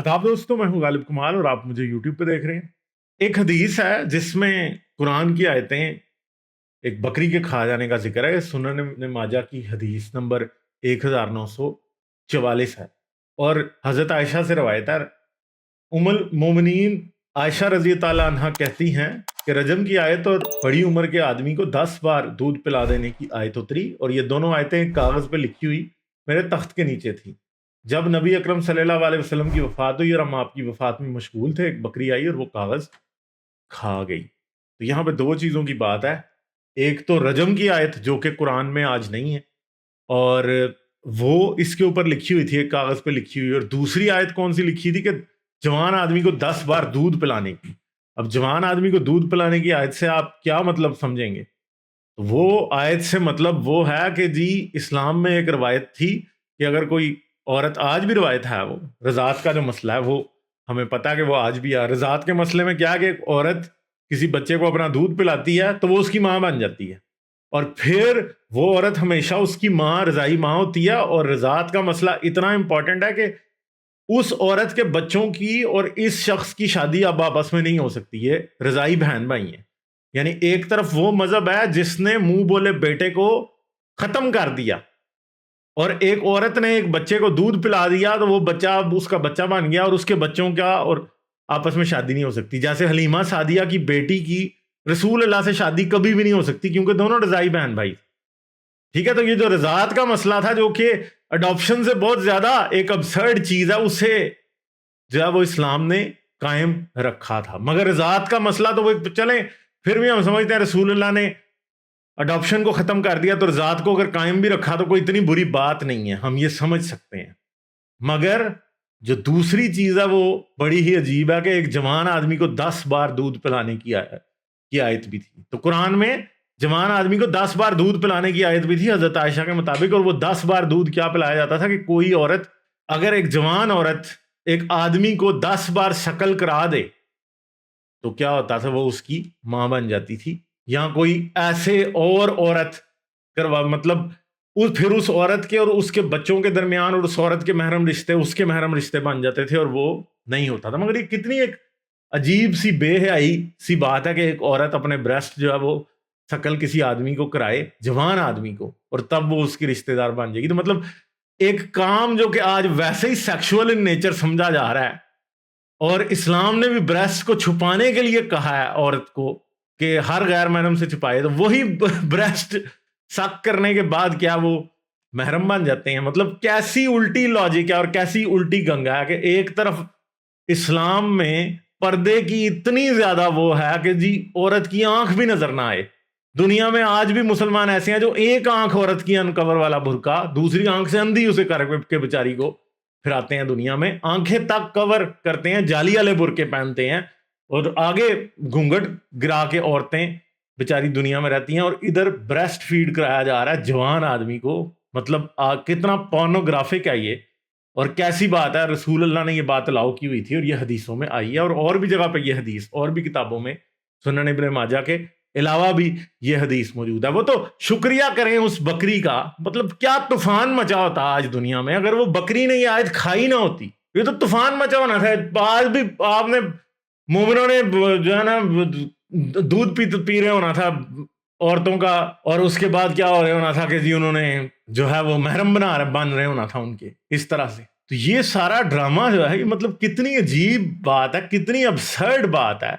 आदाब दोस्तों, मैं हूं गालिब कमाल और आप मुझे यूट्यूब पे देख रहे हैं। एक हदीस है जिसमें कुरान की आयतें एक बकरी के खा जाने का जिक्र है। सुनन इब्न माजा की हदीस नंबर 1944 है और हजरत आयशा से रवायत है। उम्मुल मोमिनीन आयशा रजी ताला अन्हा कहती हैं कि रजम की आयत और बड़ी उम्र के आदमी को 10 बार दूध पिला देने की आयत उतरी और ये दोनों आयतें कागज़ पे लिखी हुई मेरे तख्त के नीचे थी। जब नबी अकरम सल्लल्लाहु अलैहि वसल्लम की वफ़ात हुई और हम आपकी वफ़ात में मशगूल थे, एक बकरी आई और वो कागज़ खा गई। तो यहाँ पे 2 चीज़ों की बात है। एक तो रजम की आयत जो कि कुरान में आज नहीं है और वो इसके ऊपर लिखी हुई थी, एक कागज़ पे लिखी हुई। और दूसरी आयत कौन-सी लिखी थी कि जवान आदमी को 10 बार दूध पिलाने की। अब जवान आदमी को दूध पिलाने की आयत से आप क्या मतलब समझेंगे? वो आयत से मतलब वो है कि जी इस्लाम में एक रवायत थी कि अगर कोई औरत, आज भी रवायत है, वो रज़ात का जो मसला है वो हमें पता है कि वो आज भी है। रज़ात के मसले में क्या है कि एक औरत किसी बच्चे को अपना दूध पिलाती है तो वो उसकी माँ बन जाती है और फिर वो औरत हमेशा उसकी माँ, रज़ाई माँ होती है। और रज़ात का मसला इतना इंपॉर्टेंट है कि उस औरत के बच्चों की और इस शख्स की शादी अब आपस में नहीं हो सकती। ये रज़ाई बहन भाई हैं। यानी एक तरफ वो मजहब है जिसने मुंह बोले बेटे को खत्म कर दिया और एक औरत ने एक बच्चे को दूध पिला दिया तो वो बच्चा अब उसका बच्चा बन गया और उसके बच्चों का और आपस में शादी नहीं हो सकती। जैसे हलीमा सादिया की बेटी की रसूल अल्लाह से शादी कभी भी नहीं हो सकती क्योंकि दोनों रज़ाई बहन भाई। ठीक है, तो ये जो रज़ात का मसला था जो कि अडॉप्शन से बहुत ज्यादा एक अबसर्ड चीज है, उसे जो है वो इस्लाम ने कायम रखा था। मगर रज़ात का मसला तो वो चले, फिर भी हम समझते हैं रसूल अल्लाह ने अडॉप्शन को खत्म कर दिया तो रज़ात को अगर कायम भी रखा तो कोई इतनी बुरी बात नहीं है, हम ये समझ सकते हैं। मगर जो दूसरी चीज है वो बड़ी ही अजीब है कि एक जवान आदमी को 10 बार दूध पिलाने की आयत भी थी। तो कुरान में जवान आदमी को 10 बार दूध पिलाने की आयत भी थी हजरत आयशा के मुताबिक। और वो 10 बार दूध क्या पिलाया जाता था कि कोई औरत, अगर एक जवान औरत एक आदमी को 10 बार शक्ल करा दे तो क्या होता था, वो उसकी मां बन जाती थी। या कोई ऐसे और औरत करवा, मतलब फिर उस औरत के और उसके बच्चों के दरमियान और उस औरत के महरम रिश्ते उसके महरम रिश्ते बन जाते थे और वो नहीं होता था। मगर ये कितनी एक अजीब सी बेहयाई सी बात है कि एक औरत अपने ब्रेस्ट जो है वो शक्ल किसी आदमी को कराए, जवान आदमी को, और तब वो उसकी रिश्तेदार बन जाएगी। तो मतलब एक काम जो कि आज वैसे ही सेक्सुअल इन नेचर समझा जा रहा है और इस्लाम ने भी ब्रेस्ट को छुपाने के लिए कहा है औरत को कि हर गैर महरम से छुपाए, तो वही ब्रेस्ट सक करने के बाद क्या वो महरम बन जाते हैं। मतलब कैसी उल्टी लॉजिक है और कैसी उल्टी गंगा है कि एक तरफ इस्लाम में पर्दे की इतनी ज्यादा वो है कि जी औरत की आंख भी नजर ना आए। दुनिया में आज भी मुसलमान ऐसे हैं जो एक आंख औरत की अनकवर वाला बुरका, दूसरी आंख से अंधी उसे करके बेचारी को फिराते हैं दुनिया में, आंखें तक कवर करते हैं, जाली वाले बुरके पहनते हैं और आगे घूंघट गिरा के औरतें बेचारी दुनिया में रहती हैं। और इधर ब्रेस्ट फीड कराया जा रहा है जवान आदमी को। मतलब कितना पोर्नोग्राफिक है ये और कैसी बात है। रसूल अल्लाह ने ये बात अलाउ की हुई थी और ये हदीसों में आई है और भी जगह पे ये हदीस, और भी किताबों में सुनन इब्न माजा के अलावा भी ये हदीस मौजूद है। वो तो शुक्रिया करें उस बकरी का, मतलब क्या तूफान मचा होता आज दुनिया में अगर वो बकरी ने ये आयत खाई ना होती। ये तो तूफान मचा होना था। आज भी आपने मोमिनों ने जो है ना दूध पी रहे होना था औरतों का, और उसके बाद क्या हो रहे होना था कि जी उन्होंने जो है वो महरम बन रहे होना था उनके, इस तरह से। तो ये सारा ड्रामा जो है, मतलब कितनी अजीब बात है, कितनी अबसर्ड बात है।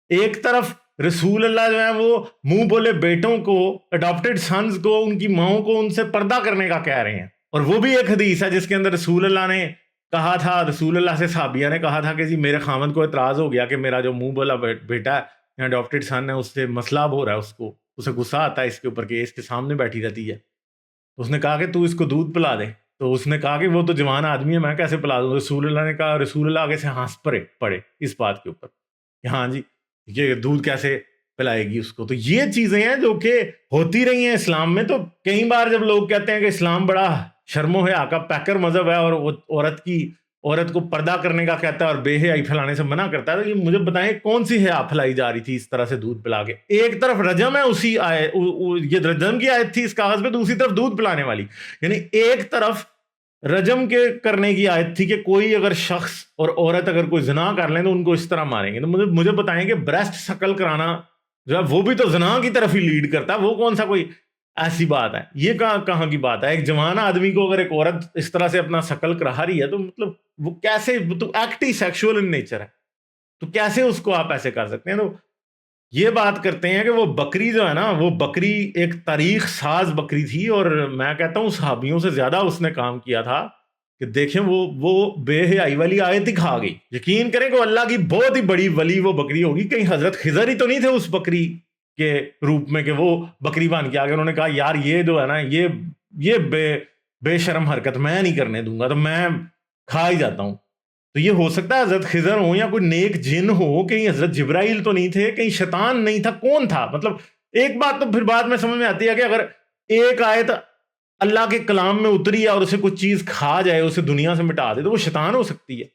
एक तरफ रसूल अल्लाह जो है वो मुंह बोले बेटों को, अडॉप्टेड सन्स को, उनकी माओं को उनसे पर्दा करने का कह रहे हैं। और वो भी एक हदीस है जिसके अंदर रसूल अल्लाह ने कहा था, रसूल अल्लाह से साबिया ने कहा था कि जी मेरे खामद को एतराज हो गया कि मेरा जो मुंह बोला बेटा है, अडॉप्टेड सन है, उससे मसला हो रहा है, उसको उसे गुस्सा आता है इसके ऊपर कि इसके सामने बैठी रहती है। तो उसने कहा कि तू इसको दूध पिला दे। तो उसने कहा कि वो तो जवान आदमी है, मैं कैसे पिला दूँ। रसूल अल्लाह ने कहा, रसूल अल्लाह आगे से हंस पड़े इस बात के ऊपर कि हाँ जी ये दूध कैसे पिलाएगी उसको। तो ये चीजें हैं जो कि होती रही हैं इस्लाम में। तो कई बार जब लोग कहते हैं कि इस्लाम बड़ा शर्मो हया का पैकर मजहब है और वो औरत को पर्दा करने का कहता है और बेहयाई फैलाने से मना करता है, तो ये मुझे बताएं कौन सी हया फैलाई जा रही थी इस तरह से दूध पिला के। एक तरफ रजम है, उसी आए ये रजम की आयत थी इस कागज पे, दूसरी तरफ दूध पिलाने वाली। यानी एक तरफ رجم کے کرنے کی آیت تھی کہ کوئی اگر شخص اور عورت اگر کوئی زنا کر لیں تو ان کو اس طرح ماریں گے. تو مجھے بتائیں کہ بریسٹ سکل کرانا جو ہے وہ بھی تو زنا کی طرف ہی لیڈ کرتا ہے, وہ کون سا کوئی ایسی بات ہے؟ یہ کہاں کی بات ہے؟ ایک جوان آدمی کو اگر ایک عورت اس طرح سے اپنا شکل کرا رہی ہے تو مطلب وہ کیسے, وہ تو act he sexual in nature ہے, تو کیسے اس کو آپ ایسے کر سکتے ہیں؟ تو یہ بات کرتے ہیں کہ وہ بکری جو ہے نا, وہ بکری ایک تاریخ ساز بکری تھی, اور میں کہتا ہوں صحابیوں سے زیادہ اس نے کام کیا تھا کہ دیکھیں وہ بے حیائی والی آیت ہی کھا گئی. یقین کریں کہ اللہ کی بہت ہی بڑی ولی وہ بکری ہوگی, کہیں حضرت خضر ہی تو نہیں تھے اس بکری کے روپ میں کہ وہ بکری بن کے آگے انہوں نے کہا یار یہ جو ہے نا یہ بے شرم حرکت میں نہیں کرنے دوں گا, تو میں کھا ہی جاتا ہوں. تو یہ ہو سکتا ہے حضرت خضر ہو یا کوئی نیک جن ہو, کہیں حضرت جبرائیل تو نہیں تھے, کہیں شیطان نہیں تھا, کون تھا؟ مطلب ایک بات تو پھر بعد میں سمجھ میں آتی ہے کہ اگر ایک آیت اللہ کے کلام میں اتری ہے اور اسے کچھ چیز کھا جائے, اسے دنیا سے مٹا دے, تو وہ شیطان ہو سکتی ہے.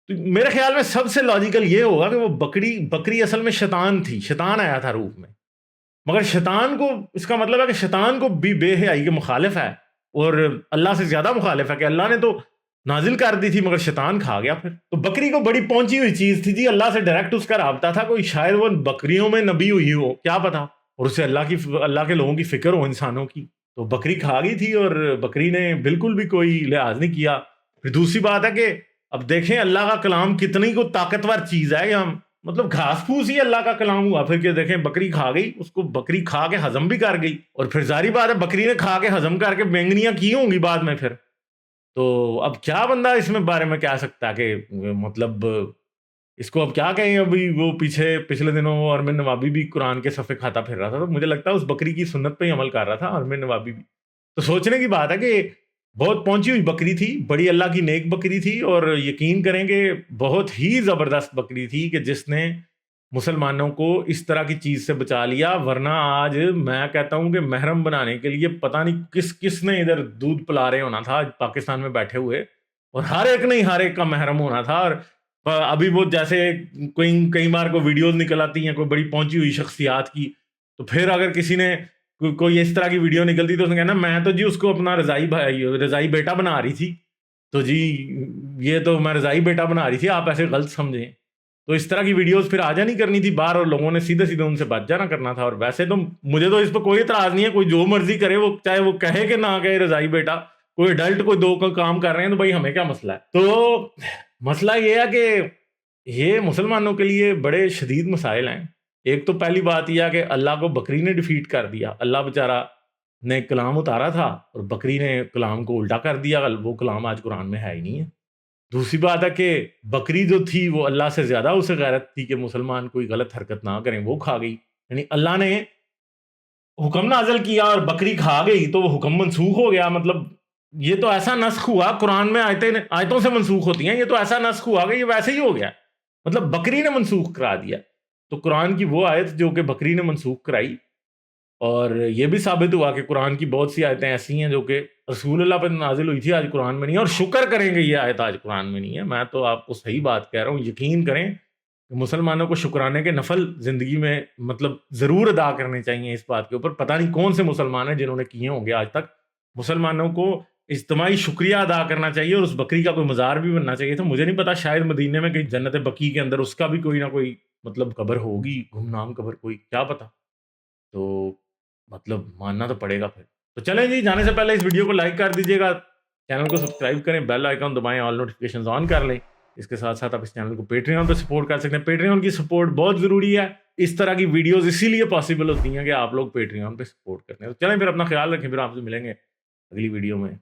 تو میرے خیال میں سب سے لاجیکل یہ ہوگا کہ وہ بکری اصل میں شیطان تھی, شیطان آیا تھا روپ میں, مگر شیطان کو, اس کا مطلب ہے کہ شیطان کو بھی بے حیائی کے مخالف ہے اور اللہ سے زیادہ مخالف ہے, کہ اللہ نے تو نازل کر دی تھی مگر شیطان کھا گیا پھر. تو بکری کو بڑی پہنچی ہوئی چیز تھی جی, اللہ سے ڈائریکٹ اس کا رابطہ تھا, کوئی شاید وہ بکریوں میں نبی ہوئی ہو, کیا پتا, اور اسے اللہ کے لوگوں کی فکر ہو, انسانوں کی. تو بکری کھا گئی تھی اور بکری نے بالکل بھی کوئی لحاظ نہیں کیا. پھر دوسری بات ہے کہ اب دیکھیں اللہ کا کلام کتنی کو طاقتور چیز ہے, یا مطلب گھاس پھوس ہی اللہ کا کلام ہوا پھر, کہ دیکھیں بکری کھا گئی, اس کو بکری کھا کے ہضم بھی کر گئی, اور پھر ظاہری بات ہے بکری نے کھا کے ہضم کر کے بینگنیاں کی ہوں گی بعد میں پھر. تو اب کیا بندہ اس میں بارے میں کہہ سکتا ہے کہ مطلب اس کو اب کیا کہیں؟ ابھی وہ پچھلے دنوں ارمن نوابی بھی قرآن کے صفحے کھاتا پھر رہا تھا, تو مجھے لگتا ہے اس بکری کی سنت پہ ہی عمل کر رہا تھا ارمن نوابی بھی. تو سوچنے کی بات ہے کہ بہت پہنچی ہوئی بکری تھی, بڑی اللہ کی نیک بکری تھی, اور یقین کریں کہ بہت ہی زبردست بکری تھی کہ جس نے مسلمانوں کو اس طرح کی چیز سے بچا لیا. ورنہ آج میں کہتا ہوں کہ محرم بنانے کے لیے پتہ نہیں کس نے ادھر دودھ پلا رہے ہونا تھا پاکستان میں بیٹھے ہوئے, اور ہر ایک کا محرم ہونا تھا. اور ابھی وہ جیسے کئی بار کوئی ویڈیوز نکل آتی ہیں کوئی بڑی پہنچی ہوئی شخصیات کی, تو پھر اگر کسی نے کوئی اس طرح کی ویڈیو نکلتی تو اس نے کہنا میں تو جی اس کو اپنا رضائی بیٹا بنا رہی تھی, تو جی یہ تو میں رضائی بیٹا بنا رہی تھی, آپ ایسے غلط سمجھیں. تو اس طرح کی ویڈیوز پھر آجا نہیں کرنی تھی باہر, اور لوگوں نے سیدھے ان سے بچ جانا کرنا تھا. اور ویسے تو مجھے تو اس پہ کوئی اعتراض نہیں ہے, کوئی جو مرضی کرے, وہ چاہے وہ کہے کہ نہ کہے رضائی بیٹا, کوئی ایڈلٹ کوئی دو کا کام کر رہے ہیں تو بھائی ہمیں کیا مسئلہ ہے. تو مسئلہ یہ ہے کہ یہ مسلمانوں کے لیے بڑے شدید مسائل ہیں. ایک تو پہلی بات یہ ہے کہ اللہ کو بکری نے ڈیفیٹ کر دیا, اللہ بیچارہ نے کلام اتارا تھا اور بکری نے کلام کو الٹا کر دیا, وہ کلام آج قرآن میں ہے ہی نہیں ہے. دوسری بات ہے کہ بکری جو تھی وہ اللہ سے زیادہ اسے غیرت تھی کہ مسلمان کوئی غلط حرکت نہ کریں, وہ کھا گئی. یعنی اللہ نے حکم نازل کیا اور بکری کھا گئی تو وہ حکم منسوخ ہو گیا. مطلب یہ تو ایسا نسخ ہوا, قرآن میں آیتوں سے منسوخ ہوتی ہیں, یہ تو ایسا نسخ ہوا کہ یہ ویسے ہی ہو گیا, مطلب بکری نے منسوخ کرا دیا. تو قرآن کی وہ آیت جو کہ بکری نے منسوخ کرائی, اور یہ بھی ثابت ہوا کہ قرآن کی بہت سی آیتیں ایسی ہیں جو کہ رسول اللہ پر نازل ہوئی تھی, آج قرآن میں نہیں ہے. اور شکر کریں گے یہ آیت آج قرآن میں نہیں ہے. میں تو آپ کو صحیح بات کہہ رہا ہوں, یقین کریں کہ مسلمانوں کو شکرانے کے نفل زندگی میں مطلب ضرور ادا کرنے چاہیے اس بات کے اوپر. پتہ نہیں کون سے مسلمان ہیں جنہوں نے کیے ہوں گے آج تک. مسلمانوں کو اجتماعی شکریہ ادا کرنا چاہیے, اور اس بکری کا کوئی مزار بھی بننا چاہیے. تو مجھے نہیں پتا, شاید مدینے میں کہیں جنت بقیع کے اندر اس کا بھی کوئی نہ کوئی مطلب قبر ہوگی, گمنام قبر کوئی, کیا پتا. تو مطلب ماننا تو پڑے گا پھر. تو چلیں جی, جانے سے پہلے اس ویڈیو کو لائک کر دیجیے گا, چینل کو سبسکرائب کریں, بیل آئیکن دبائیں, آل نوٹیفیکیشنز آن کر لیں. اس کے ساتھ ساتھ آپ اس چینل کو پیٹریون پہ سپورٹ کر سکتے ہیں. پیٹریون کی سپورٹ بہت ضروری ہے, اس طرح کی ویڈیوز اسی لیے پاسبل ہوتی ہیں کہ آپ لوگ پیٹریون پہ سپورٹ کرتے ہیں. تو چلیں پھر اپنا خیال رکھیں, پھر آپ سے ملیں گے اگلی ویڈیو میں.